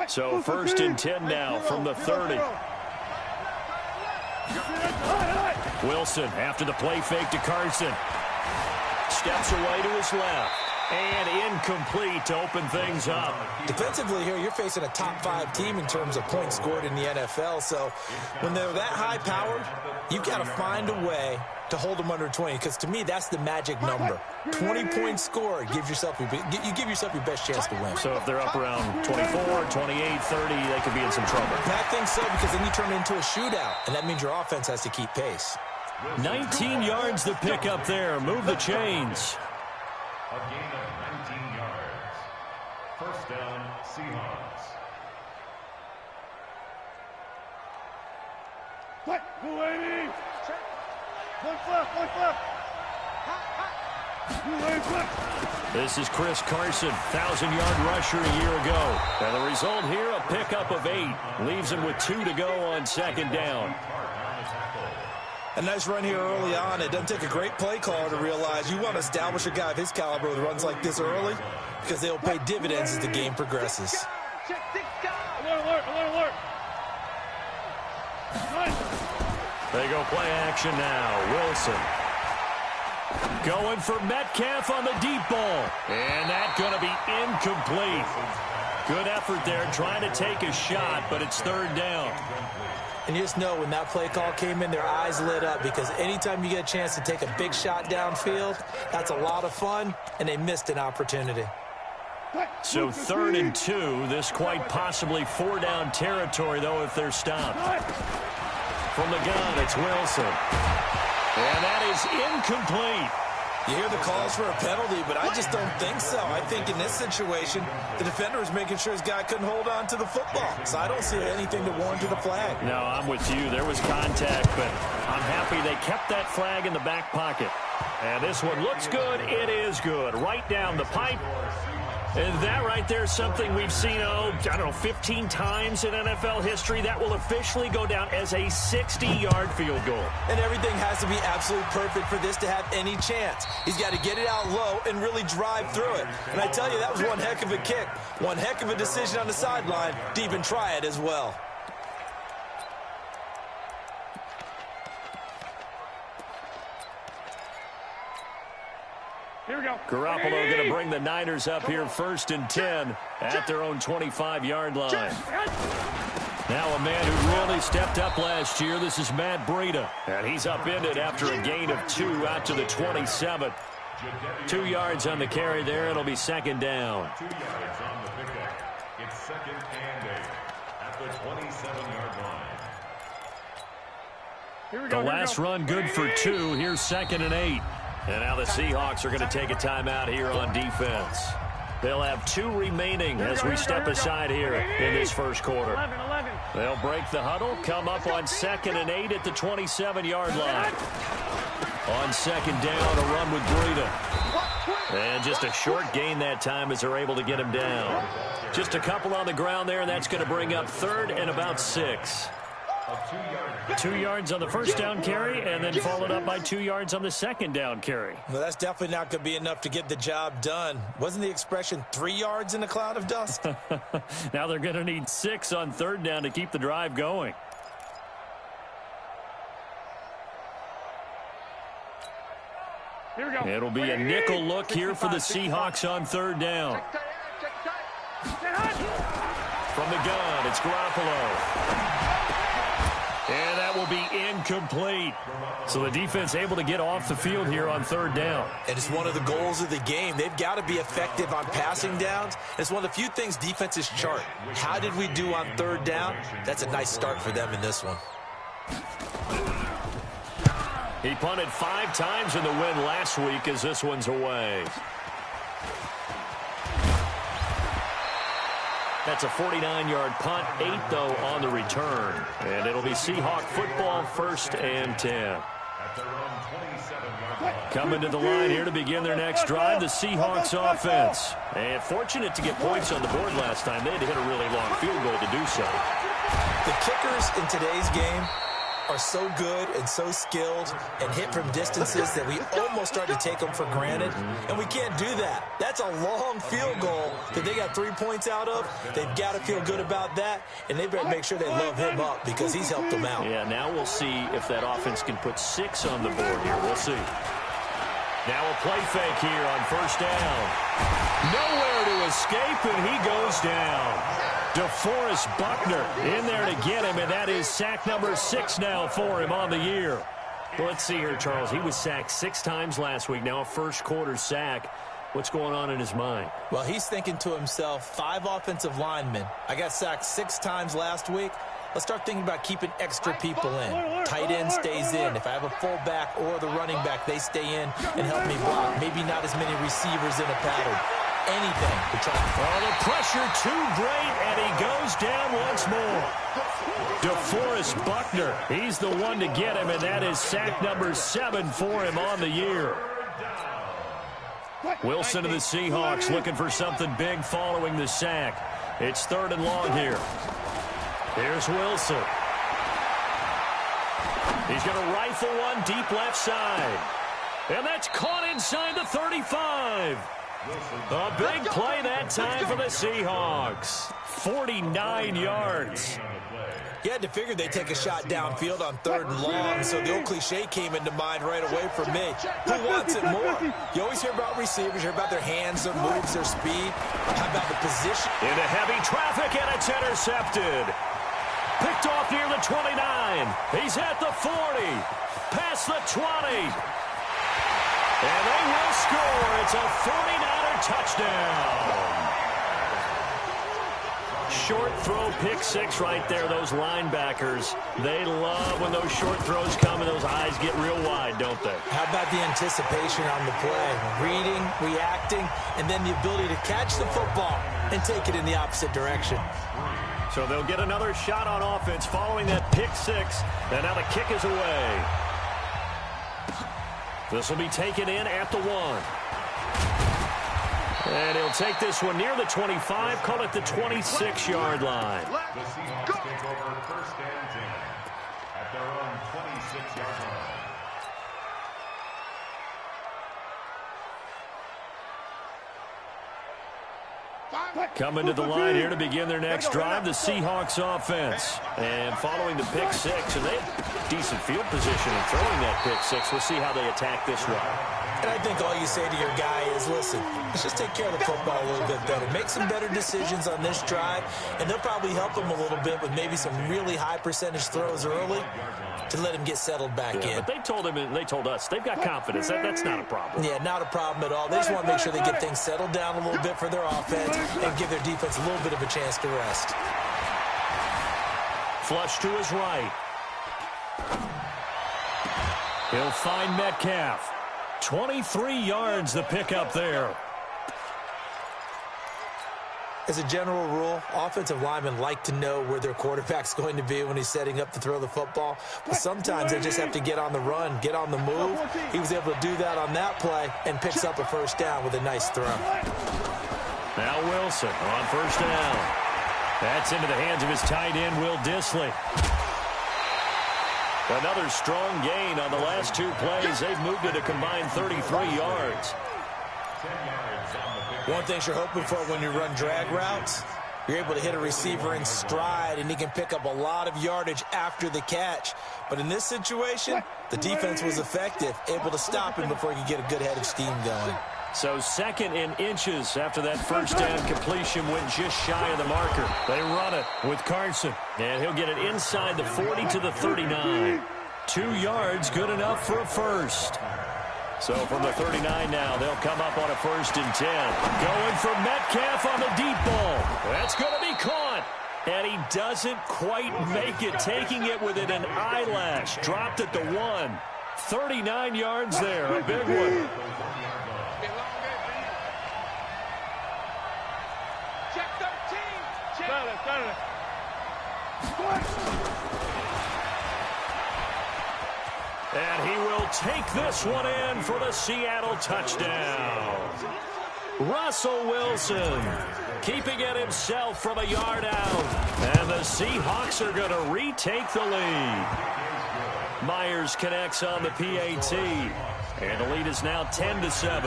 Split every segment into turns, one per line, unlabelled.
So 1st and 10 now from the 30. Wilson after the play fake to Carson. Steps away to his left. And incomplete to open things up.
Defensively here, you're facing a top 5 team in terms of points scored in the NFL. So when they're that high-powered, you've got to find a way to hold them under 20. Because to me, that's the magic number. 20 points scored. You give yourself your best chance to win.
So if they're up around 24, 28, 30, they could be in some trouble.
I think so, because then you turn it into a shootout. And that means your offense has to keep pace.
19 yards to pick up there. Move the chains.
A gain of 19 yards. First down, Seahawks.
What? Waiting. One flip.
This is Chris Carson, 1,000-yard rusher a year ago. And the result here, a pickup of 8. Leaves him with 2 to go on 2nd down.
A nice run here early on. It doesn't take a great play caller to realize you want to establish a guy of his caliber that runs like this early, because they'll pay dividends as the game progresses.
Alert.
They go play action now. Wilson. Going for Metcalf on the deep ball. And that's going to be incomplete. Good effort there trying to take a shot, but it's 3rd down.
And you just know when that play call came in, their eyes lit up, because anytime you get a chance to take a big shot downfield, that's a lot of fun, and they missed an opportunity.
So 3rd and 2. This quite possibly 4-down territory, though, if they're stopped. From the gun, it's Wilson. And that is incomplete.
You hear the calls for a penalty, but I just don't think so. I think in this situation, the defender is making sure his guy couldn't hold on to the football. So I don't see anything to warrant to the flag.
No, I'm with you. There was contact, but I'm happy they kept that flag in the back pocket. And this one looks good. It is good. Right down the pipe. And that right there is something we've seen, 15 times in NFL history. That will officially go down as a 60-yard field goal.
And everything has to be absolutely perfect for this to have any chance. He's got to get it out low and really drive through it. And I tell you, that was one heck of a kick. One heck of a decision on the sideline to even try it as well.
Here we go.
Garoppolo going to bring the Niners up here 1st and 10 at their own 25-yard line. Now a man who really stepped up last year. This is Matt Breida. And he's upended after a gain of 2 out to the 27. 2 yards on the carry there. It'll be 2nd down.
2 yards on the pickup. It's 2nd and 8 at the 27-yard line.
Here we go.
The last run good for 2. Here's 2nd and 8. And now the Seahawks are going to take a timeout here on defense. They'll have 2 remaining as we step aside here in this first quarter.
11.
They'll break the huddle, come up on 2nd and 8 at the 27-yard line. On 2nd down, a run with Breida. And just a short gain that time as they're able to get him down. Just a couple on the ground there, and that's going to bring up 3rd and about 6. 2 yards on the first down carry, and then followed up by 2 yards on the 2nd down carry.
Well, that's definitely not going to be enough to get the job done. Wasn't the expression 3 yards in a cloud of dust?
Now they're going to need 6 on 3rd down to keep the drive going.
Here we go.
It'll be a nickel look here for the Seahawks on 3rd down. From the gun, it's Garoppolo. And that will be incomplete. So the defense able to get off the field here on 3rd down.
And it's one of the goals of the game. They've got to be effective on passing downs. It's one of the few things defenses chart. How did we do on 3rd down? That's a nice start for them in this one.
He punted 5 times in the win last week as this one's away. That's a 49-yard punt, 8, though, on the return. And it'll be Seahawk football, 1st and 10. Coming to the line here to begin their next drive, the Seahawks offense. And fortunate to get points on the board last time. They had to hit a really long field goal to do so.
The kickers in today's game are so good and so skilled and hit from distances that we almost start to take them for granted, and we can't do that. That's a long field goal that they got 3 points out of. They've got to feel good about that, and they better make sure they love him up because he's helped them out.
Yeah, now we'll see if that offense can put 6 on the board here. We'll see. Now a play fake here on first down. Nowhere to escape, and he goes down. DeForest Buckner in there to get him, and that is sack number 6 now for him on the year. Well, let's see here, Charles. He was sacked 6 times last week. Now a first-quarter sack. What's going on in his mind?
Well, he's thinking to himself, 5 offensive linemen. I got sacked 6 times last week. Let's start thinking about keeping extra people in. Tight end stays in. If I have a fullback or the running back, they stay in and help me block. Maybe not as many receivers in a pattern. Anything to try.
Oh, the pressure too great, and he goes down once more. DeForest Buckner, he's the one to get him, and that is sack number 7 for him on the year. Wilson of the Seahawks looking for something big following the sack. It's 3rd and long here. Here's Wilson. He's going to rifle one deep left side. And that's caught inside the 35. A big play that time for the Seahawks. 49 yards.
You had to figure they'd take a shot downfield on 3rd and long, so the old cliche came into mind right away for me. Who wants it more? You always hear about receivers, hear about their hands, their moves, their speed. How about the position?
Into heavy traffic, and it's intercepted. Picked off near the 29. He's at the 40. Past the 20. And they will score. It's a 49er touchdown. Short throw, pick 6 right there. Those linebackers, they love when those short throws come and those eyes get real wide, don't they?
How about the anticipation on the play? Reading, reacting, and then the ability to catch the football and take it in the opposite direction.
So they'll get another shot on offense following that pick 6. And now the kick is away. This will be taken in at the 1. And he'll take this one near the 25, call it the 26-yard line.
The Seahawks take over 1st and 10 at their own 26-yard line.
Coming to the line here to begin their next drive, the Seahawks offense. And following the pick 6, and they have decent field position in throwing that pick 6. We'll see how they attack this one.
And I think all you say to your guy is, listen, let's just take care of the football a little bit better. Make some better decisions on this drive, and they'll probably help him a little bit with maybe some really high percentage throws early to let him get settled back in.
But they told him, and they told us, they've got confidence. That's not a problem.
Yeah, not a problem at all. They just want to make sure they get things settled down a little bit for their offense and give their defense a little bit of a chance to rest.
Flush to his right. He'll find Metcalf. 23 yards the pickup there.
As a general rule, offensive linemen like to know where their quarterback's going to be when he's setting up to throw the football. But sometimes they just have to get on the run, get on the move. He was able to do that on that play and picks up a 1st down with a nice throw.
Now Wilson on 1st down. That's into the hands of his tight end, Will Dissly. Another strong gain on the last 2 plays. They've moved it a combined 33 yards.
One thing you're hoping for when you run drag routes, you're able to hit a receiver in stride, and he can pick up a lot of yardage after the catch. But in this situation, the defense was effective, able to stop him before he could get a good head of steam going.
So 2nd and inches after that 1st down completion went just shy of the marker. They run it with Carson, and he'll get it inside the 40 to the 39. 2 yards, good enough for a 1st. So from the 39 now, they'll come up on a 1st and 10. Going for Metcalf on the deep ball. That's going to be caught. And he doesn't quite make it, taking it within an eyelash. Dropped at the 1. 39 yards there, a big one. And he will take this one in for the Seattle touchdown. Russell Wilson keeping it himself from a yard out. And the Seahawks are going to retake the lead. Myers connects on the PAT. And the lead is now 10-7.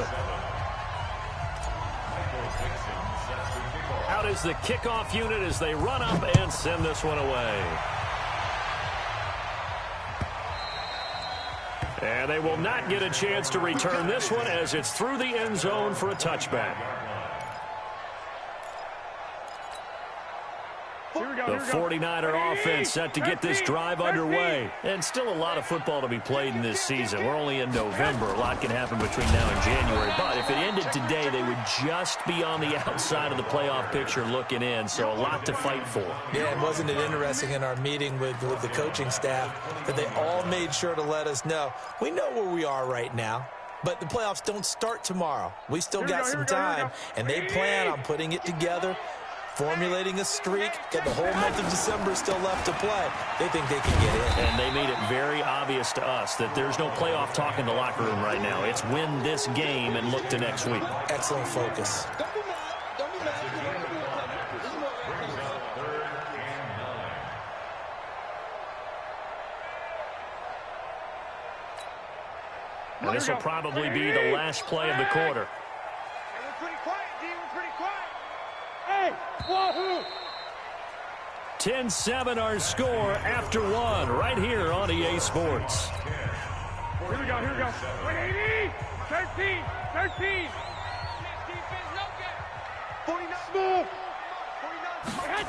Out is the kickoff unit as they run up and send this one away. And they will not get a chance to return this one as it's through the end zone for a touchback. The 49er offense set to get this drive underway. And still a lot of football to be played in this season. We're only in November. A lot can happen between now and January. But if it ended today, they would just be on the outside of the playoff picture looking in. So a lot to fight for.
Yeah, and wasn't it interesting in our meeting with the coaching staff that they all made sure to let us know, we know where we are right now. But the playoffs don't start tomorrow. We still got some time, and they plan on putting it together, formulating a streak, got the whole month of December still left to play. They think they can get in.
And they made it very obvious to us that there's no playoff talk in the locker room right now. It's win this game and look to next week.
Excellent focus.
And this will probably be the last play of the quarter.
We're pretty quiet, D. We're pretty quiet. Hey, wahoo!
10-7 our score after one right here on EA Sports.
Here we go, here we go. 180, 13, 13. 49. Smooth. 49.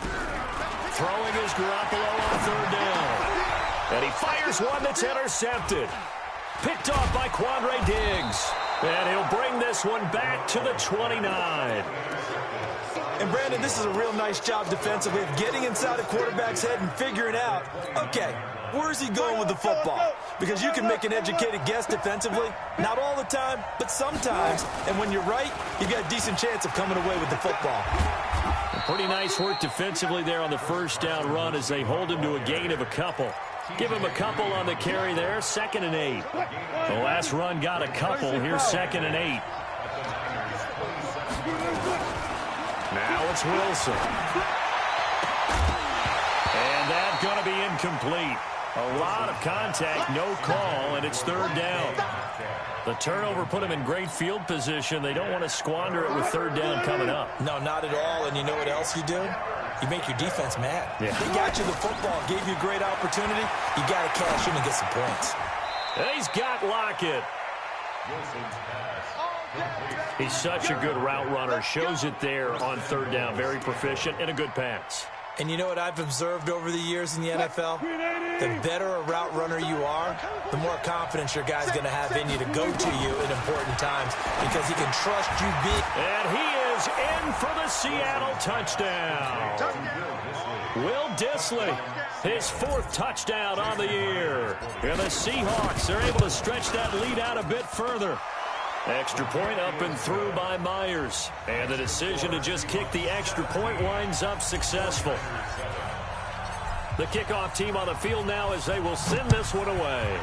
Throwing is Garoppolo on third down. And he fires one that's intercepted. Picked off by Quandre Diggs. And he'll bring this one back to the 29.
And, Brandon, this is a real nice job defensively of getting inside a quarterback's head and figuring out, okay, where's he going with the football? Because you can make an educated guess defensively. Not all the time, but sometimes. And when you're right, you got a decent chance of coming away with the football.
Pretty nice work defensively there on the first down run as they hold him to a gain of a couple. Give him a couple on the carry there, 2nd and 8. The last run got a couple. Here's 2nd and 8. Now it's Wilson. And that's going to be incomplete. A lot of contact, no call, and it's third down. The turnover put him in great field position. They don't want to squander it with third down coming up.
No, not at all. And you know what else you do? You make your defense mad.
Yeah.
They got you the football, gave you a great opportunity. You got to cash in and get some points.
And he's got Lockett. He's such a good route runner. Shows it there on third down. Very proficient and a good pass.
And you know what I've observed over the years in the NFL? The better a route runner you are, the more confidence your guy's going to have in you to go to you in important times because he can trust you big.
And he is in for the Seattle touchdown. Will Dissly, his 4th touchdown on the year. And the Seahawks are able to stretch that lead out a bit further. Extra point up and through by Myers. And the decision to just kick the extra point winds up successful. The kickoff team on the field now as they will send this one away.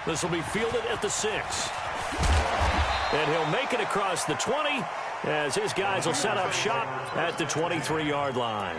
This will be fielded at the 6. And he'll make it across the 20 as his guys will set up shop at the 23-yard line.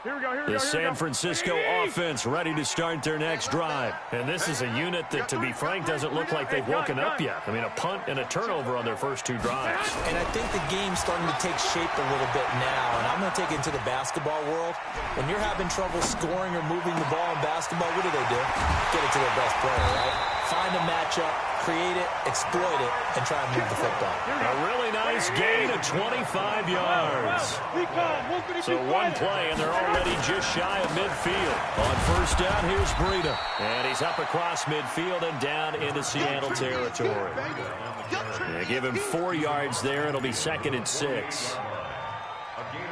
Here we go, here we
The
go,
San Francisco offense ready to start their next drive. And this is a unit that, to be frank, doesn't look like they've woken up yet. I mean, a punt and a turnover on their first 2 drives.
And I think the game's starting to take shape a little bit now. And I'm going to take it into the basketball world. When you're having trouble scoring or moving the ball in basketball, what do? Get it to their best player, right? Find a matchup, create it, exploit it, and try and move the football.
A really nice gain of 25 yards. So one play, and they're already just shy of midfield. On first down, here's Breida. And he's up across midfield and down into Seattle territory. They give him 4 yards there. It'll be 2nd and 6.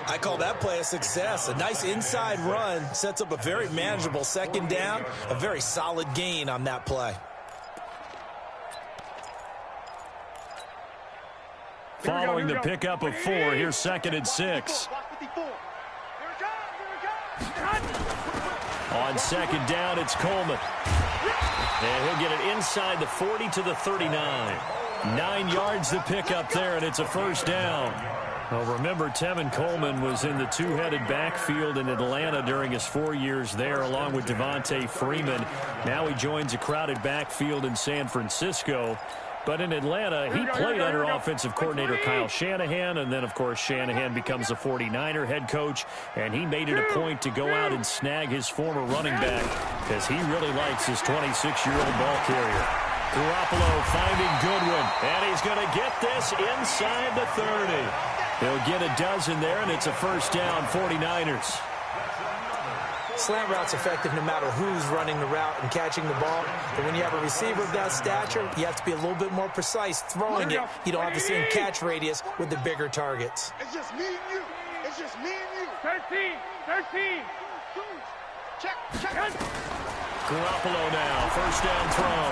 I call that play a success. A nice inside run sets up a very manageable 2nd down. A very solid gain on that play.
Following the pickup of 4, here's 2nd and 6. On 2nd down, it's Coleman. And he'll get it inside the 40 to the 39. 9 yards to pick up there, and it's a first down. Well, remember, Tevin Coleman was in the two-headed backfield in Atlanta during his 4 years there, along with Devontae Freeman. Now he joins a crowded backfield in San Francisco. But in Atlanta, he played under offensive coordinator Kyle Shanahan, and then, of course, Shanahan becomes a 49er head coach, and he made it a point to go out and snag his former running back because he really likes his 26-year-old ball carrier. Garoppolo finding Goodwin, and he's going to get this inside the 30. He'll get a dozen there, and it's a first down, 49ers.
Slant route's effective no matter who's running the route and catching the ball. But when you have a receiver of that stature, you have to be a little bit more precise throwing it. You don't have the same catch radius with the bigger targets.
It's just me and you. It's just me and you. 13. Check.
Garoppolo now, first down throw.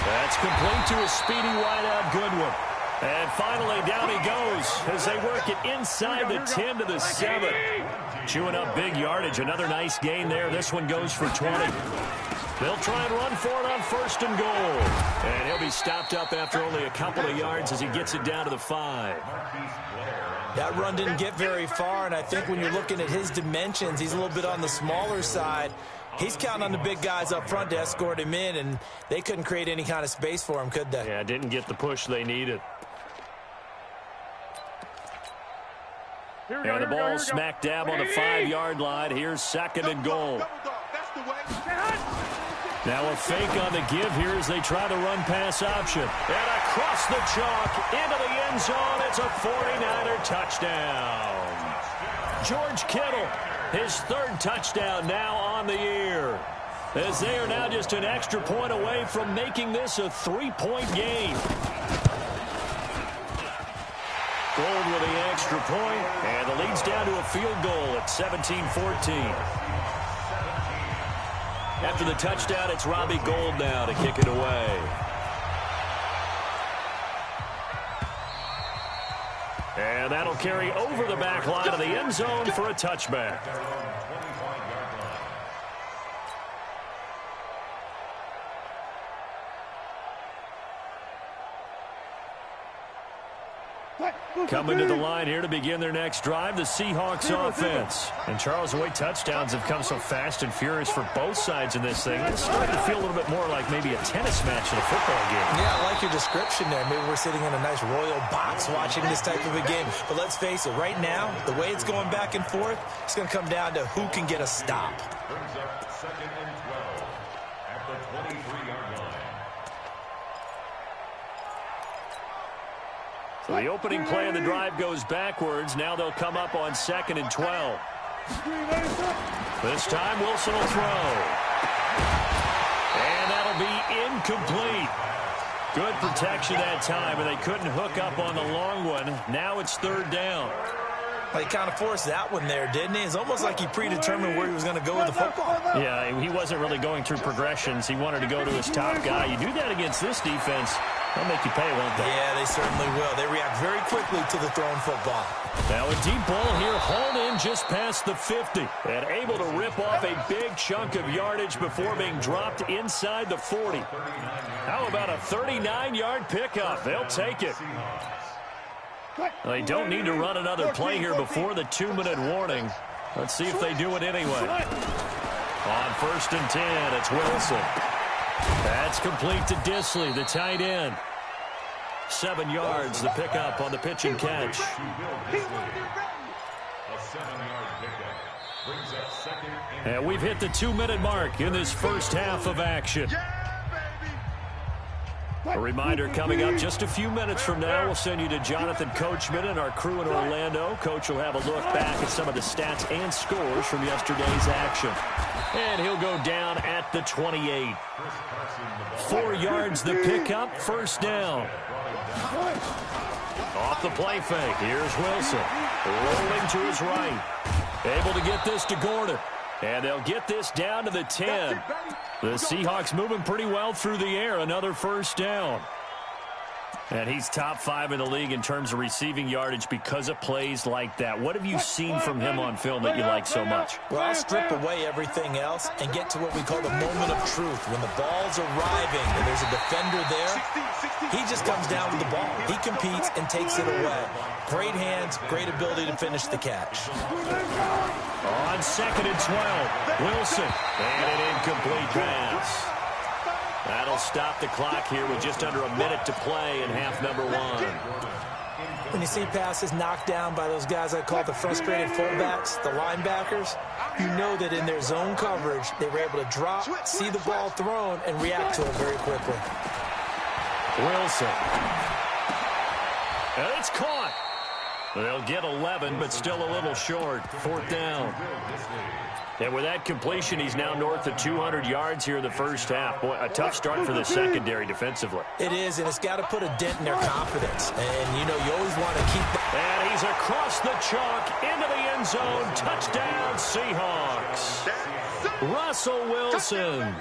That's complete to a speedy wideout Goodwin. And finally, down he goes as they work it inside the 10 to the 7. Chewing up big yardage. Another nice gain there. This one goes for 20. They'll try and run for it on first and goal. And he'll be stopped up after only a couple of yards as he gets it down to the 5.
That run didn't get very far, and I think when you're looking at his dimensions, he's a little bit on the smaller side. He's counting on the big guys up front to escort him in, and they couldn't create any kind of space for him, could they?
Yeah, didn't get the push they needed. And the ball smack dab on the 5-yard line. Here's second and goal. Now a fake on the give here as they try to run pass option. And across the chalk into the end zone. It's a 49er touchdown. George Kittle, his third touchdown now on the year. As they are now just an extra point away from making this a 3-point game. Gold with the extra point, and the lead's down to a field goal at 17-14. After the touchdown, it's Robbie Gould now to kick it away. And that'll carry over the back line of the end zone for a touchback. Coming to the line here to begin their next drive, the Seahawks offense. And Charles, the way touchdowns have come so fast and furious for both sides in this thing, it's starting to feel a little bit more like maybe a tennis match in a football game.
Yeah, I like your description there. Maybe we're sitting in a nice royal box watching this type of a game. But let's face it, right now, the way it's going back and forth, it's going to come down to who can get a stop.
Brings up second and 12 at the 23-yard line.
So the opening play of the drive goes backwards. Now they'll come up on second and 12. This time Wilson will throw. And that'll be incomplete. Good protection that time, and they couldn't hook up on the long one. Now it's third down.
Well, he kind of forced that one there, didn't he? It's almost like he predetermined where he was going to go with the football.
Yeah, he wasn't really going through progressions. He wanted to go to his top guy. You do that against this defense, they'll make you pay, won't they?
Yeah, they certainly will. They react very quickly to the thrown football.
Now a deep ball here, hauled in just past the 50. And able to rip off a big chunk of yardage before being dropped inside the 40. How about a 39-yard pickup? They'll take it. They don't need to run another play here before the 2-minute warning. Let's see if they do it anyway. On first and 10, it's Wilson. That's complete to Disley, the tight end. 7 yards, the pickup on the pitch and catch.
A 7-yard pickup brings up second and
And we've hit the 2-minute mark in this first half of action. A reminder, coming up just a few minutes from now, we'll send you to Jonathan Coachman and our crew in Orlando. Coach will have a look back at some of the stats and scores from yesterday's action. And he'll go down at the 28. 4 yards the pickup, first down. Off the play fake, here's Wilson. Rolling to his right. Able to get this to Gordon. And they'll get this down to the 10. The Seahawks moving pretty well through the air. Another first down. And he's top 5 in the league in terms of receiving yardage because of plays like that. What have you seen from him on film that you like so much?
Well, I'll strip away everything else and get to what we call the moment of truth. When the ball's arriving and there's a defender there, He just comes down with the ball. He competes and takes it away. Great hands, great ability to finish the catch.
On 2nd and 12, Wilson. And an incomplete pass. That'll stop the clock here with just under a minute to play in half number 1.
When you see passes knocked down by those guys I call the frustrated fullbacks, the linebackers, you know that in their zone coverage, they were able to drop, see the ball thrown, and react to it very quickly.
Wilson. And it's caught. They'll get 11, but still a little short. 4th down. And with that completion, he's now north of 200 yards here in the first half. Boy, a tough start for the secondary defensively.
It is, and it's got to put a dent in their confidence. And, you know, you always want to keep...
And he's across the chalk into the end zone. Touchdown, Seahawks. Russell Wilson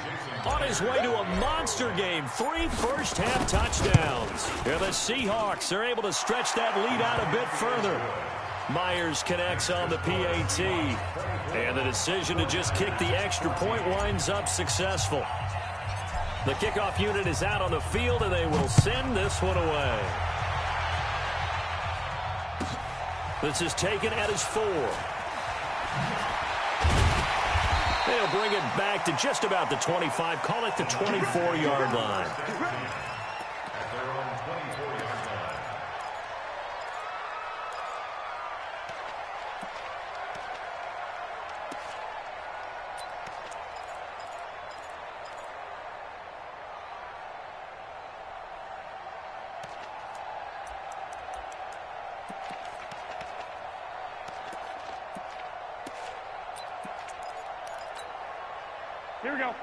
on his way to a monster game. 3 first-half touchdowns. And the Seahawks are able to stretch that lead out a bit further. Myers connects on the PAT. And the decision to just kick the extra point winds up successful. The kickoff unit is out on the field, and they will send this one away. This is taken at his 4. They'll bring it back to just about the 25. Call it the 24-yard line.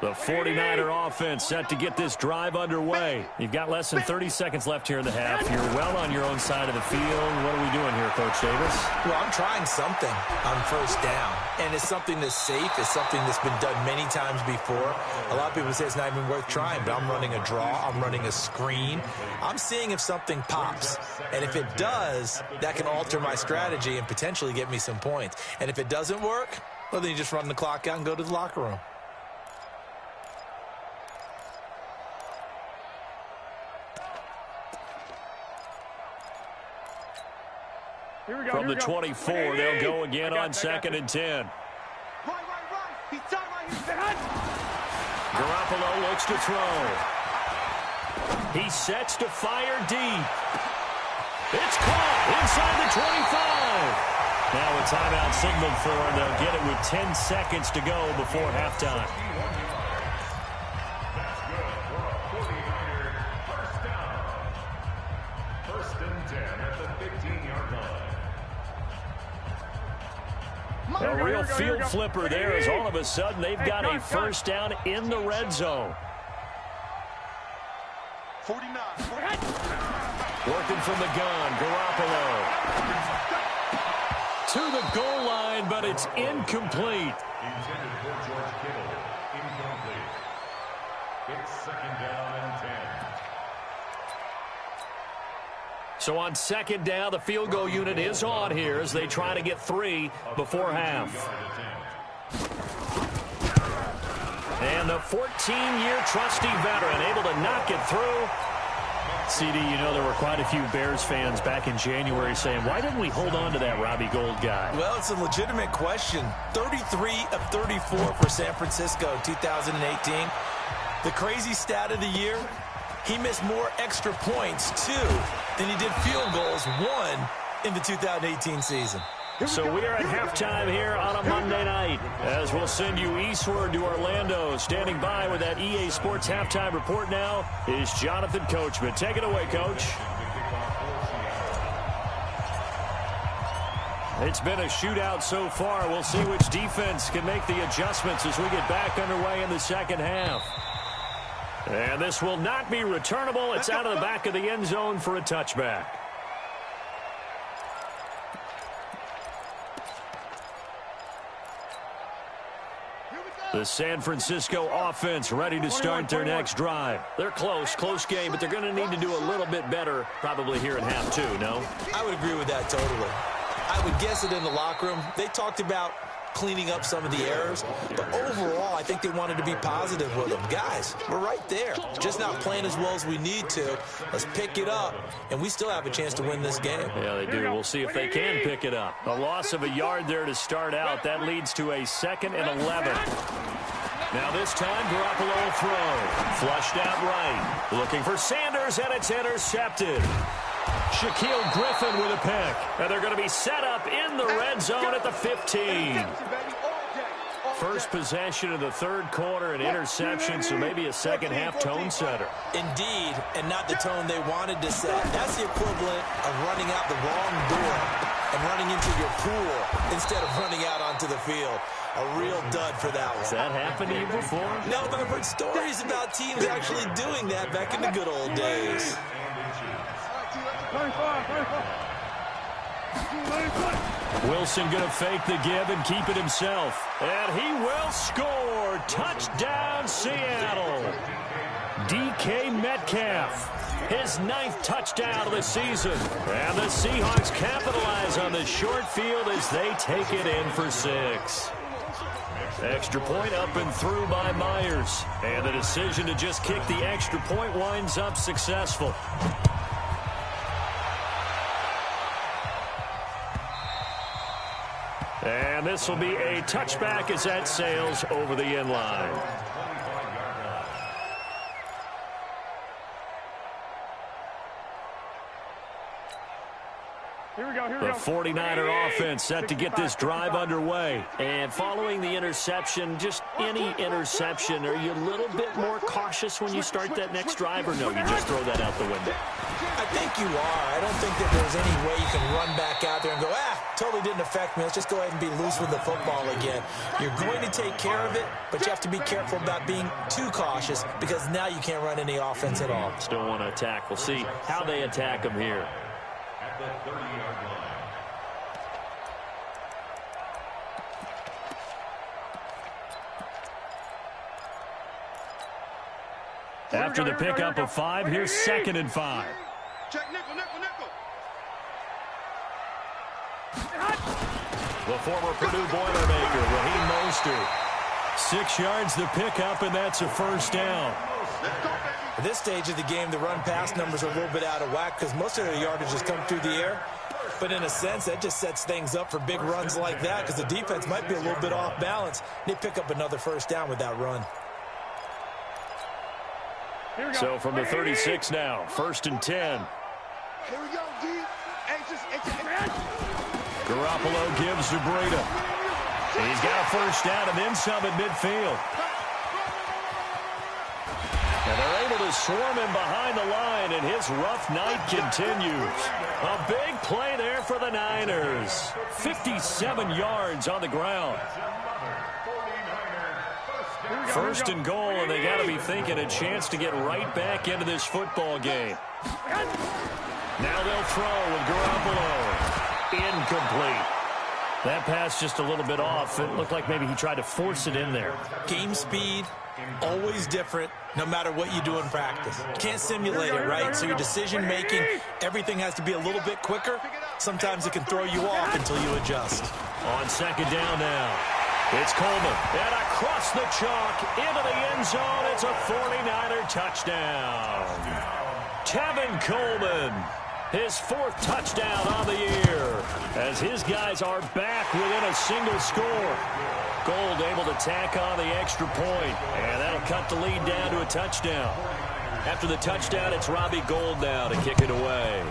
The 49er offense set to get this drive underway. You've got less than 30 seconds left here in the half. You're well on your own side of the field. What are we doing here, Coach Davis?
Well, I'm trying something on 1st down. And it's something that's safe. It's something that's been done many times before. A lot of people say it's not even worth trying, but I'm running a draw. I'm running a screen. I'm seeing if something pops. And if it does, that can alter my strategy and potentially get me some points. And if it doesn't work, well, then you just run the clock out and go to the locker room.
From the 24, they'll go again on 2nd and 10. Garoppolo looks to throw. He sets to fire deep. It's caught inside the 25. Now a timeout signaled for, and they'll get it with 10 seconds to go before halftime. A real field flipper there as all of a sudden they've got a first down in the red zone.
49.
Working from the gun, Garoppolo. To the goal line, but it's incomplete.
Intended for George Kittle. Incomplete. It's 2nd down and 10.
So on 2nd down, the field goal unit is on here as they try to get 3 before half. And the 14-year trusty veteran able to knock it through. CD, you know there were quite a few Bears fans back in January saying, why didn't we hold on to that Robbie Gould guy?
Well, it's a legitimate question. 33 of 34 for San Francisco 2018. The crazy stat of the year, he missed more extra points, 2, than he did field goals, 1 in the 2018 season.
So we are at halftime here on a Monday night as we'll send you eastward to Orlando. Standing by with that EA Sports halftime report now is Jonathan Coachman. Take it away, Coach. It's been a shootout so far. We'll see which defense can make the adjustments as we get back underway in the second half. And this will not be returnable. It's out of the back of the end zone for a touchback. The San Francisco offense ready to start their next drive. They're close game, but they're going to need to do a little bit better probably here in half 2, no?
I would agree with that totally. I would guess it in the locker room. They talked about cleaning up some of the errors. But overall, I think they wanted to be positive with them. Guys, we're right there. Just not playing as well as we need to. Let's pick it up, and we still have a chance to win this game.
Yeah, they do. We'll see if they can pick it up. A loss of a yard there to start out. That leads to a 2nd and 11. Now this time, Garoppolo throw. Flushed out right. Looking for Sanders, and it's intercepted. Shaquille Griffin with a pick. And they're going to be set up in the red zone at the 15. First possession of the third quarter, an interception, so maybe a second-half tone setter.
Indeed, and not the tone they wanted to set. That's the equivalent of running out the wrong door and running into your pool instead of running out onto the field. A real dud for that one.
Has that happened to you before?
No, but I've heard stories about teams actually doing that back in the good old days.
Wilson going to fake the give and keep it himself. And he will score. Touchdown, Seattle. DK Metcalf, his 9th touchdown of the season. And the Seahawks capitalize on the short field as they take it in for 6. Extra point up and through by Myers. And the decision to just kick the extra point winds up successful. And this will be a touchback as that sails over the end line. The 49er offense set to get this drive underway. And following the interception, just any interception, are you a little bit more cautious when you start that next drive, or no, you just throw that out the window?
I think you are. I don't think that there's any way you can run back out there and go, totally didn't affect me. Let's just go ahead and be loose with the football again. You're going to take care of it, but you have to be careful about being too cautious because now you can't run any offense at all.
Still want to attack. We'll see how they attack them here.
At the 30-yard line.
After the pickup of 5, here's 2nd and 5.
Check nickel, nickel, nickel.
The former Purdue Boilermaker, Raheem Mostert. 6 yards the pickup, and that's a first down.
At this stage of the game, the run-pass numbers are a little bit out of whack because most of their yardage has come through the air. But in a sense, that just sets things up for big runs like that because the defense might be a little bit off balance. They pick up another first down with that run.
So from the 36 now, 1st and 10.
Here we go, D.
Garoppolo gives to Breida. He's got a first down and then some at midfield. And they're able to swarm him behind the line, and his rough night continues. A big play there for the Niners. 57 yards on the ground. 1st and goal, and they got to be thinking a chance to get right back into this football game. Now they'll throw with Garoppolo. Incomplete. That pass just a little bit off. It looked like maybe he tried to force it in there.
Game speed, always different, no matter what you do in practice. You can't simulate it, right? So your decision-making, everything has to be a little bit quicker. Sometimes it can throw you off until you adjust.
On 2nd down now, it's Coleman. And across the chalk, into the end zone, it's a 49er touchdown. Tevin Coleman, his 4th touchdown on the year, as his guys are back within a single score. Gold able to tack on the extra point, and that'll cut the lead down to a touchdown. After the touchdown, it's Robbie Gould now to kick it away.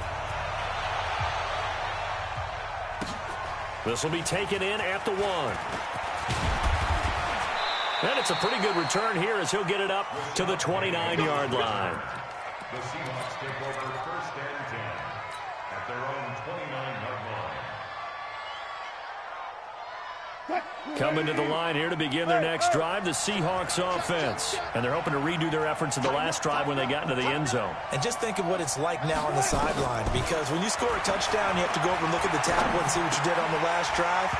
This will be taken in at the 1. And it's a pretty good return here as he'll get it up to the 29-yard line.
The Seahawks take over 1st and 10 at their own 29-yard line.
Coming to the line here to begin their next drive, the Seahawks offense. And they're hoping to redo their efforts in the last drive when they got into the end zone.
And just think of what it's like now on the sideline, because when you score a touchdown, you have to go over and look at the tablet and see what you did on the last drive.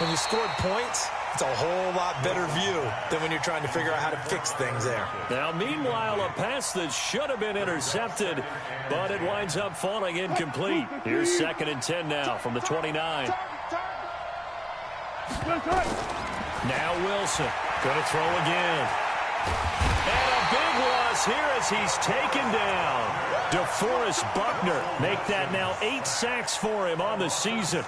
When you scored points, it's a whole lot better view than when you're trying to figure out how to fix things there.
Now, meanwhile, a pass that should have been intercepted, but it winds up falling incomplete. Here's 2nd and 10 now from the 29. Now Wilson going to throw again. And a big loss here as he's taken down. DeForest Buckner make that now 8 sacks for him on the season.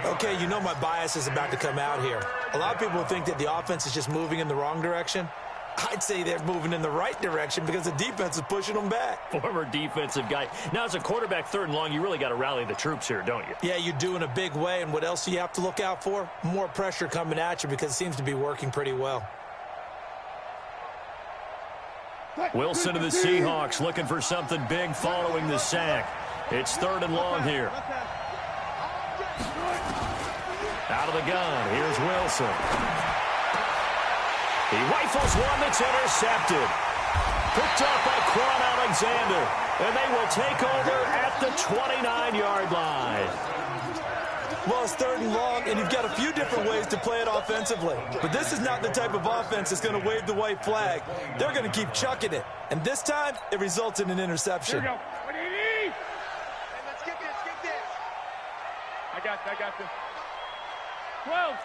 Okay, you know my bias is about to come out here. A lot of people think that the offense is just moving in the wrong direction. I'd say they're moving in the right direction because the defense is pushing them back.
Former defensive guy. Now, as a quarterback, 3rd and long, you really got to rally the troops here, don't you?
Yeah, you do in a big way. And what else do you have to look out for? More pressure coming at you because it seems to be working pretty well.
Wilson of the Seahawks looking for something big following the sack. It's 3rd and long here. Out of the gun, here's Wilson. He rifles one that's intercepted. Picked up by Quan Alexander. And they will take over at the 29-yard line.
Well, it's 3rd and long, and you've got a few different ways to play it offensively. But this is not the type of offense that's going to wave the white flag. They're going to keep chucking it. And this time, it results in an interception.
Here we go. Hey, let's get this, I got this. 12.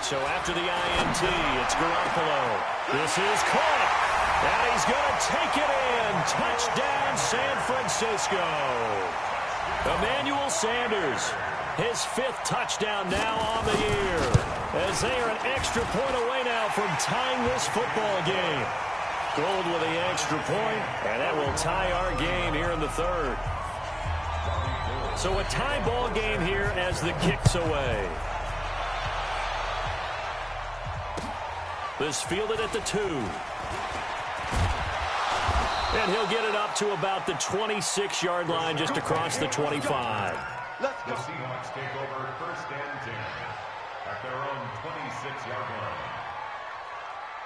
So after the INT, it's Garoppolo. This is caught. And he's going to take it in. Touchdown, San Francisco. Emmanuel Sanders, his 5th touchdown now on the year. As they are an extra point away now from tying this football game. Gold with the extra point, and that will tie our game here in the 3rd. So a tie ball game here as the kick's away. This fielded at the 2. And he'll get it up to about the 26-yard line just across the 25.
The Seahawks take over 1st and 10 at their own 26-yard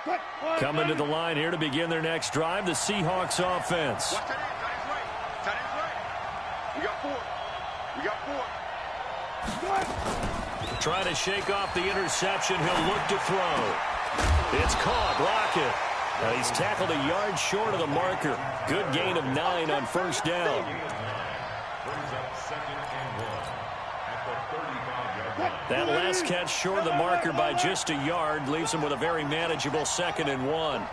line.
Coming to the line here to begin their next drive, the Seahawks offense.
Tight end's right. We got 4.
Trying to shake off the interception. He'll look to throw. It's caught. Rocket. He's tackled a yard short of the marker. Good gain of 9 on 1st down.
Brings up 2nd and 1 at the 35-yard line.
That last catch short of the marker by just a yard leaves him with a very manageable 2nd and 1.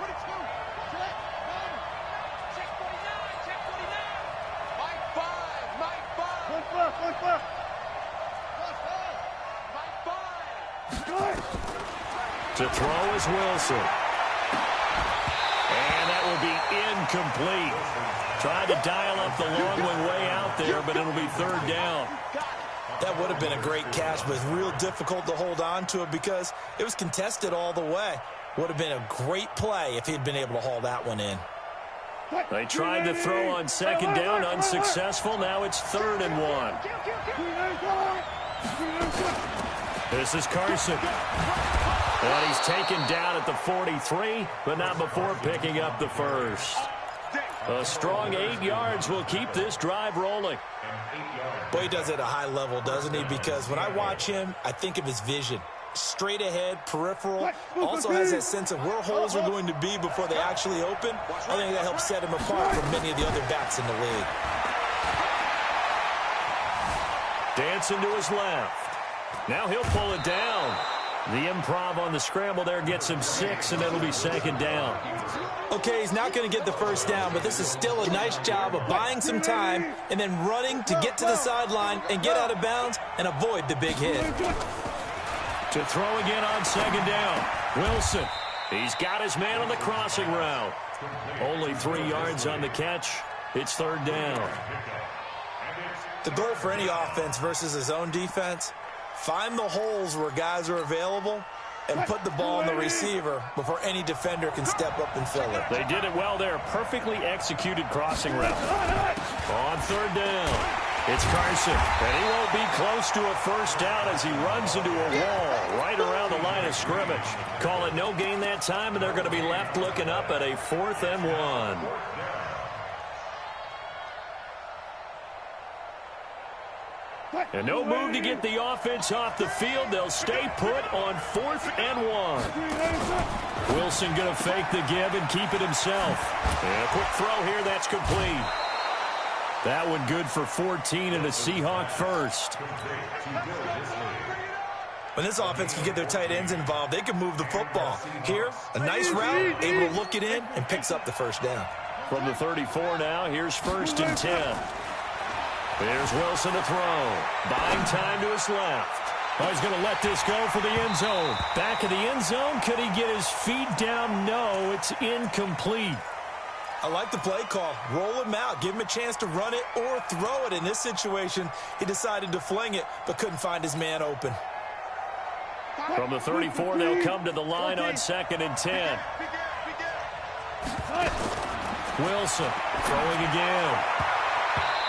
To throw is Wilson. And that will be incomplete. Tried to dial up the long one way out there, but it'll be 3rd down.
That would have been a great catch, but it's real difficult to hold on to it because it was contested all the way. Would have been a great play if he'd been able to haul that one in.
They tried to throw on 2nd down, unsuccessful. Now it's 3rd and 1. This is Carson. And he's taken down at the 43, but not before picking up the 1st. A strong 8 yards will keep this drive rolling.
Boy, he does it at a high level, doesn't he? Because when I watch him, I think of his vision. Straight ahead, peripheral. Also has that sense of where holes are going to be before they actually open. I think that helps set him apart from many of the other backs in the league.
Dancing to his left. Now he'll pull it down. The improv on the scramble there gets him 6, and it'll be 2nd down.
Okay, he's not going to get the 1st down, but this is still a nice job of buying some time and then running to get to the sideline and get out of bounds and avoid the big hit.
To throw again on 2nd down. Wilson. He's got his man on the crossing route. Only 3 yards on the catch. It's 3rd down.
The goal for any offense versus his own defense, find the holes where guys are available and put the ball on the receiver before any defender can step up and fill it.
They did it well there. Perfectly executed crossing route. On 3rd down, it's Carson. And he won't be close to a 1st down as he runs into a wall right around the line of scrimmage. Call it no gain that time, and they're going to be left looking up at a 4th and 1. And no move to get the offense off the field. They'll stay put on 4th and 1. Wilson going to fake the give and keep it himself. And a quick throw here, that's complete. That one good for 14 and a Seahawk first.
When this offense can get their tight ends involved, they can move the football. Here, a nice route, able to look it in, and picks up the first down.
From the 34 now, here's 1st and 10. There's Wilson to throw. Buying time to his left. Oh, he's going to let this go for the end zone. Back of the end zone. Could he get his feet down? No, it's incomplete.
I like the play call. Roll him out. Give him a chance to run it or throw it. In this situation, he decided to fling it, but couldn't find his man open.
From the 34, they'll come to the line on 2nd and 10. Wilson throwing again.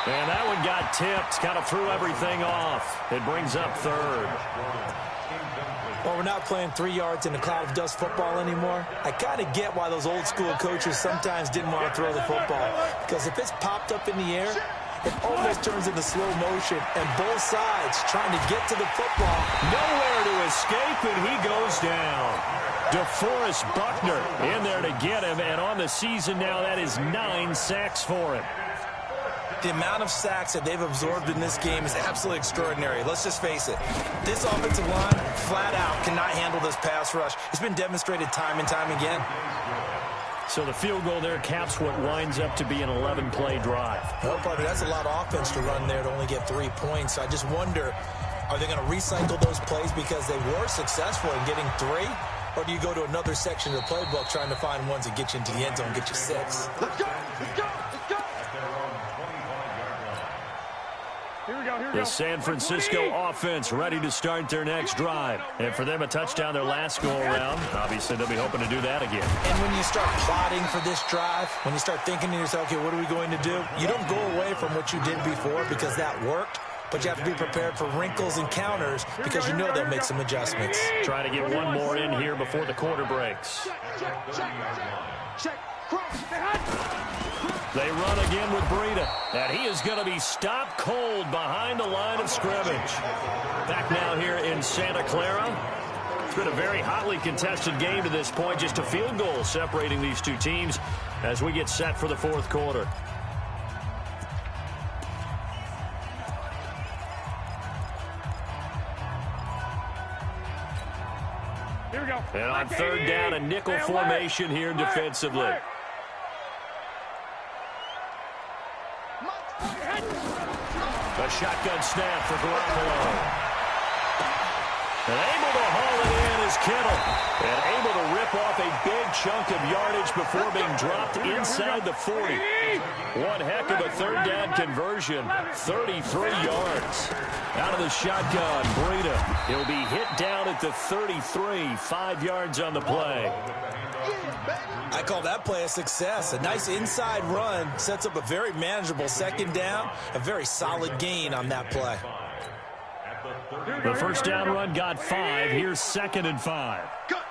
And that one got tipped. Kind of threw everything off. It brings up 3rd.
Well, we're not playing 3 yards in a cloud of dust football anymore. I kind of get why those old school coaches sometimes didn't want to throw the football. Because if it's popped up in the air, it almost turns into slow motion. And both sides trying to get to the football.
Nowhere to escape, and he goes down. DeForest Buckner in there to get him. And on the season now, that is 9 sacks for him.
The amount of sacks that they've absorbed in this game is absolutely extraordinary. Let's just face it. This offensive line, flat out, cannot handle this pass rush. It's been demonstrated time and time again.
So the field goal there caps what winds up to be an 11-play drive.
Well, partner, that's a lot of offense to run there to only get 3 points. I just wonder, are they going to recycle those plays because they were successful in getting 3? Or do you go to another section of the playbook trying to find ones that get you into the end zone and get you 6?
Let's go! Let's go! Let's go! Here we go, here we go.
The San Francisco offense ready to start their next drive. And for them, a touchdown their last go-around. Obviously, they'll be hoping to do that again.
And when you start plotting for this drive, when you start thinking to yourself, okay, what are we going to do? You don't go away from what you did before because that worked. But you have to be prepared for wrinkles and counters because you know they'll make some adjustments.
Trying to get one more in here before the quarter breaks.
Check.
They run again with Breida. And he is going to be stopped cold behind the line of scrimmage. Back now here in Santa Clara. It's been a very hotly contested game to this point. Just a field goal separating these two teams as we get set for the 4th quarter.
Here we go.
And on 3rd down, a nickel formation here defensively. A shotgun snap for Garoppolo. And able to haul it in is Kittle. And able to rip off a big chunk of yardage before being dropped inside the 40. One heck of a 3rd down conversion. 33 yards. Out of the shotgun, Breida. He'll be hit down at the 33. 5 yards on the play.
I call that play a success. A nice inside run sets up a very manageable 2nd down. A very solid gain on that play.
The 1st down run got 5. Here's 2nd and 5.
Cut.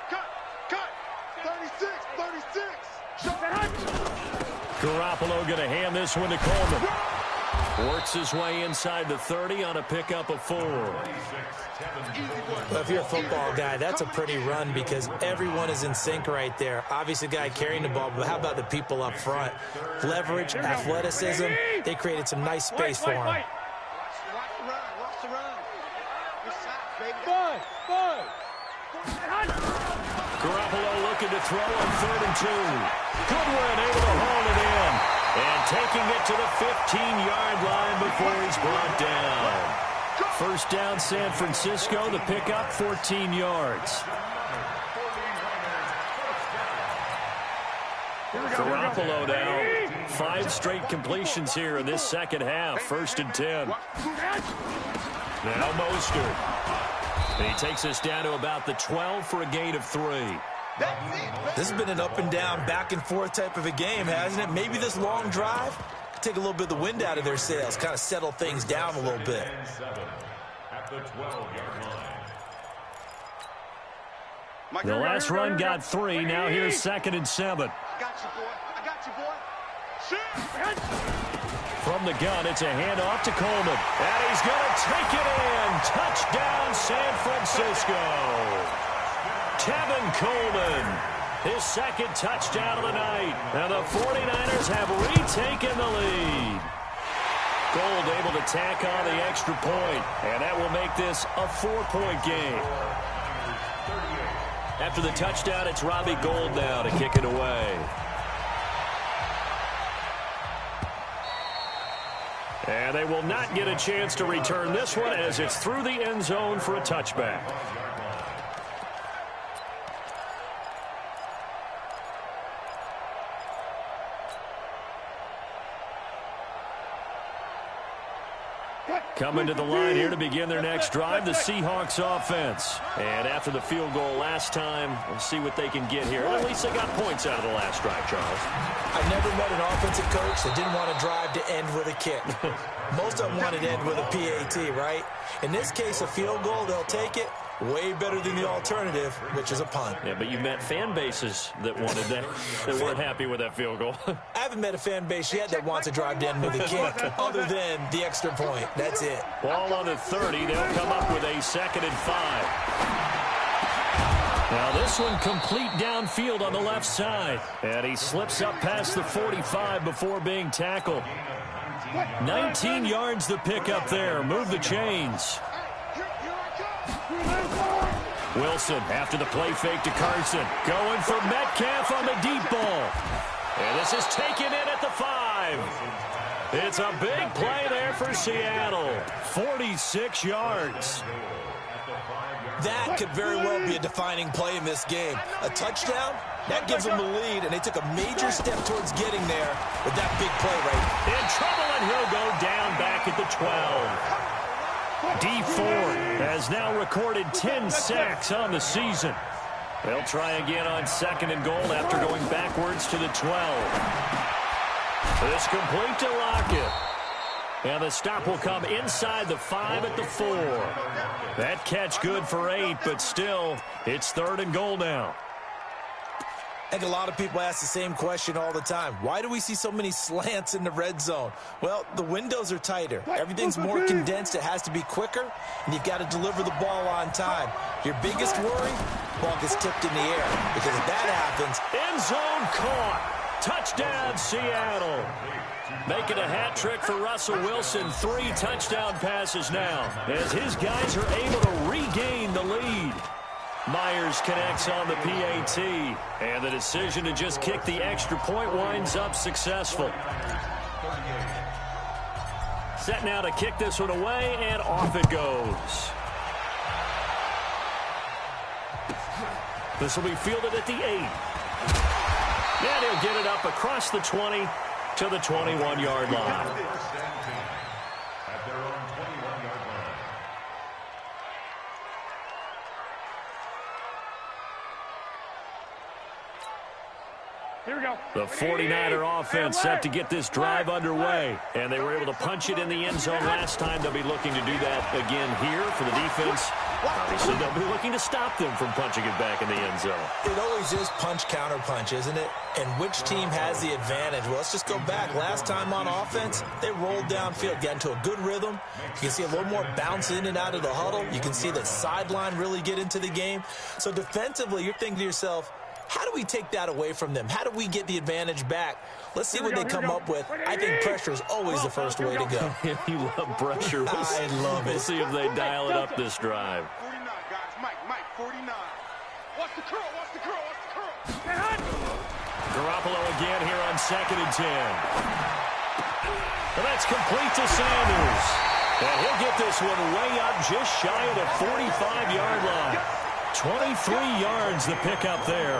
36.
Garoppolo going to hand this one to Coleman. Works his way inside the 30 on a pickup of 4.
Well, if you're a football guy, that's a pretty run because everyone is in sync right there. Obviously, the guy carrying the ball, but how about the people up front? Leverage, athleticism, they created some nice space for him.
Watch the run. Fun.
Garoppolo looking to throw on 3rd and 2. Goodwin able to haul it in. And taking it to the 15-yard line before he's brought down. 1st down, San Francisco. The pickup, 14 yards. Garoppolo now. 5 straight completions here in this 2nd half. 1st and 10. Now Mostert. And he takes us down to about the 12 for a gain of 3.
This has been an up and down, back and forth type of a game, hasn't it? Maybe this long drive could take a little bit of the wind out of their sails, kind of settle things down a little bit.
The last run got 3. Now here's 2nd and 7.
I got you, boy. Shoot.
From the gun, it's a handoff to Coleman. And he's going to take it in. Touchdown, San Francisco. Tevin Coleman, his 2nd touchdown of the night. And the 49ers have retaken the lead. Gold able to tack on the extra point, and that will make this a 4-point game. After the touchdown, it's Robbie Gould now to kick it away. And they will not get a chance to return this one as it's through the end zone for a touchback. Coming to the line here to begin their next drive, the Seahawks offense. And after the field goal last time, we'll see what they can get here. At least they got points out of the last drive, Charles.
I've never met an offensive coach that didn't want to drive to end with a kick. Most of them wanted to end with a PAT, right? In this case, a field goal, they'll take it. Way better than the alternative, which is a punt.
Yeah, but you met fan bases that wanted that, that weren't happy with that field goal.
I haven't met a fan base yet that wants to drive to end with a kick other than the extra point. That's it.
Ball on the 30. They'll come up with a 2nd and 5. Now this one complete downfield on the left side. And he slips up past the 45 before being tackled. 19 yards the pick up there. Move the chains. Wilson after the play fake to Carson. Going for Metcalf on the deep ball. And this is taken in at the 5. It's a big play there for Seattle. 46 yards.
That could very well be a defining play in this game. A touchdown, that gives them the lead, and they took a major step towards getting there with that big play right.
In trouble, and he'll go down back at the 12. D Ford has now recorded 10 sacks on the season. They'll try again on 2nd and goal after going backwards to the 12. This complete to Lockett. And the stop will come inside the 5 at the 4. That catch good for 8, but still, it's 3rd and goal now.
I think a lot of people ask the same question all the time. Why do we see so many slants in the red zone? Well, the windows are tighter. Everything's more condensed. It has to be quicker, and you've got to deliver the ball on time. Your biggest worry, ball gets tipped in the air. Because if that happens,
end zone caught. Touchdown, Seattle. Making a hat trick for Russell Wilson. 3 touchdown passes now as his guys are able to regain the lead. Myers connects on the PAT, and the decision to just kick the extra point winds up successful. Set now to kick this one away, and off it goes. This will be fielded at the 8. And he'll get it up across the 20 to the 21-yard line.
Here we go.
The 49er offense set to get this drive underway. And they were able to punch it in the end zone last time. They'll be looking to do that again here for the defense. Obviously, they'll be looking to stop them from punching it back in the end zone.
It always is punch-counter-punch, isn't it? And which team has the advantage? Well, let's just go back. Last time on offense, they rolled downfield, got into a good rhythm. You can see a little more bounce in and out of the huddle. You can see the sideline really get into the game. So defensively, you're thinking to yourself, how do we take that away from them? How do we get the advantage back? Let's see what they come up with. I think pressure is always the first way to go.
You love pressure.
I love it.
We'll see if they dial it up this drive.
49, guys. Mike, 49. Watch the curl, watch the curl, watch the curl.
Garoppolo again here on 2nd and 10. And that's complete to Sanders. And he'll get this one way up just shy of the 45-yard line. 23 yards the pickup there.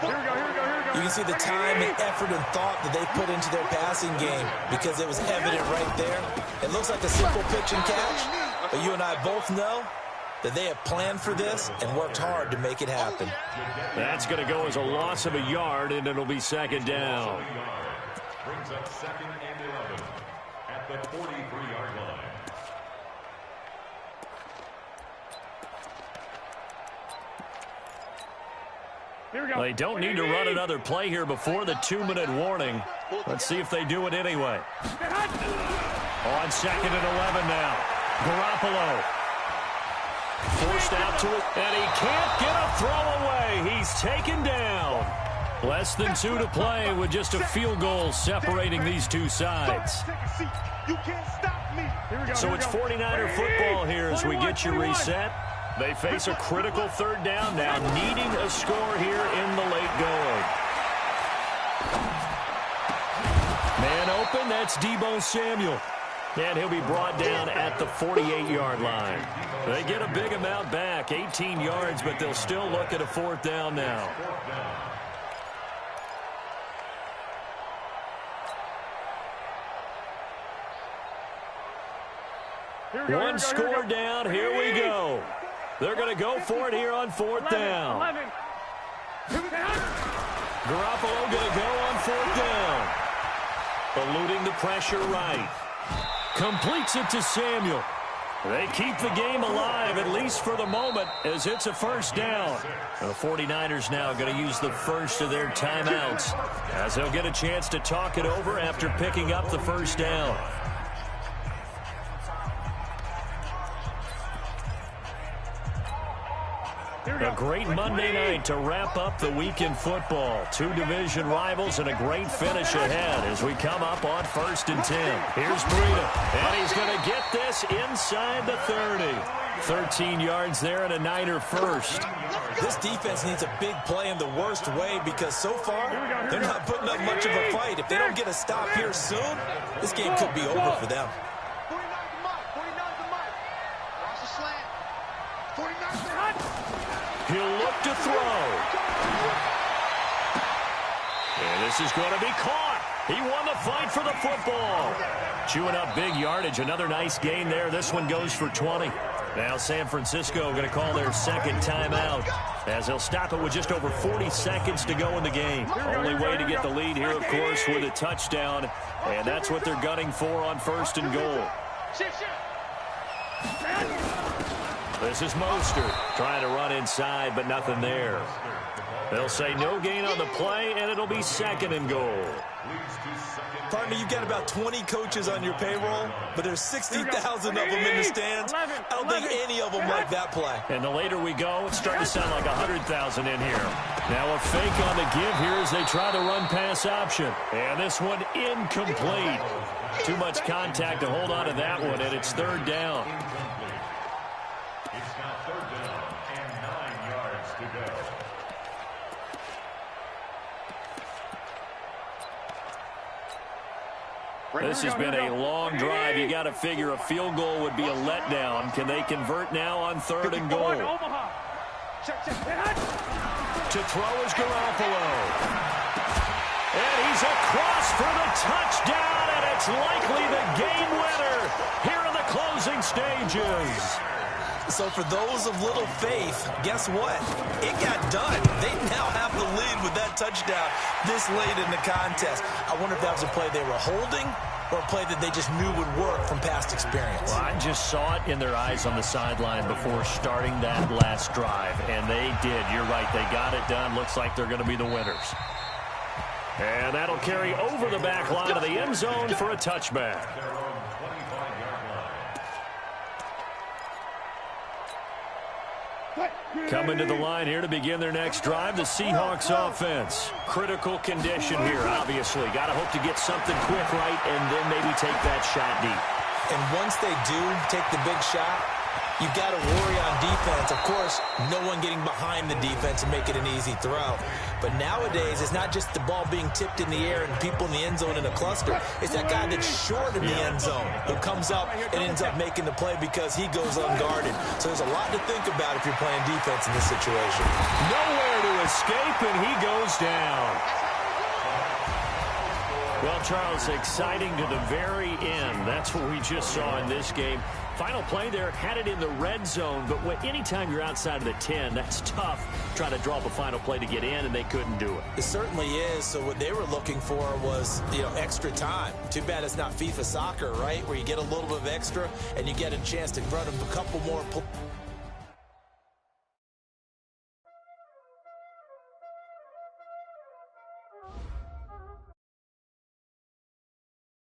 Here we go, here we go, here we go.
You can see the time and effort and thought that they put into their passing game because it was evident right there. It looks like a simple pitch and catch, but you and I both know that they have planned for this and worked hard to make it happen.
That's going to go as a loss of a yard, and it'll be 2nd down.
Brings up 2nd and 11 at the 43-yard line.
They don't need to run another play here before the 2-minute warning. Let's see if they do it anyway. On 2nd and 11 now. Garoppolo. Forced out to it, and he can't get a throw away. He's taken down. Less than 2 to play with just a field goal separating these two sides. So it's 49er football here as we get you reset. They face a critical third down now, needing a score here in the late going. Man open, that's Deebo Samuel. And he'll be brought down at the 48-yard line. They get a big amount back, 18 yards, but they'll still look at a fourth down now. One score down, here we go. They're going to go for it here on fourth down. Garoppolo going to go on fourth down. Eluding the pressure right. Completes it to Samuel. They keep the game alive, at least for the moment, as it's a first down. The 49ers now going to use the first of their timeouts, as they'll get a chance to talk it over after picking up the first down. A great Monday night to wrap up the week in football. Two division rivals and a great finish ahead as we come up on 1st and 10. Here's Breida, and he's going to get this inside the 30. 13 yards there and a Niner first.
This defense needs a big play in the worst way because so far they're not putting up much of a fight. If they don't get a stop here soon, this game could be over for them.
He'll look to throw. And this is going to be caught. He won the fight for the football. Chewing up big yardage. Another nice gain there. This one goes for 20. Now San Francisco going to call their second timeout, as they'll stop it with just over 40 seconds to go in the game. Only way to get the lead here, of course, with a touchdown. And that's what they're gunning for on 1st and goal. This is Mostert trying to run inside, but nothing there. They'll say no gain on the play, and it'll be 2nd and goal.
Partner, you've got about 20 coaches on your payroll, but there's 60,000 of them in the stands. I don't think any of them like that play.
And the later we go, it's starting to sound like 100,000 in here. Now a fake on the give here as they try the run-pass option. And this one incomplete. Too much contact to hold on to that one, and it's 3rd down. This has been a long drive. You got to figure a field goal would be a letdown. Can they convert now on 3rd and goal? To throw is Garoppolo. And he's across for the touchdown, and it's likely the game winner here in the closing stages.
So for those of little faith, guess what? It got done. They now have the lead with that touchdown this late in the contest. I wonder if that was a play they were holding or a play that they just knew would work from past experience.
Well, I just saw it in their eyes on the sideline before starting that last drive, and they did. You're right. They got it done. Looks like they're going to be the winners. And that'll carry over the back line of the end zone for a touchback. Coming to the line here to begin their next drive, the Seahawks offense. Critical condition here, obviously. Got to hope to get something quick right and then maybe take that shot deep.
And once they do take the big shot, you've got to worry on defense. Of course, no one getting behind the defense and make it an easy throw. But nowadays, it's not just the ball being tipped in the air and people in the end zone in a cluster. It's that guy that's short in the end zone who comes up and ends up making the play because he goes unguarded. So there's a lot to think about if you're playing defense in this situation.
Nowhere to escape, and he goes down. Well, Charles, exciting to the very end. That's what we just saw in this game. Final play there, had it in the red zone, but anytime you're outside of the 10, that's tough. Trying to draw up a final play to get in, and they couldn't do it.
It certainly is. So what they were looking for was, extra time. Too bad it's not FIFA soccer, right, where you get a little bit of extra and you get a chance to run a couple more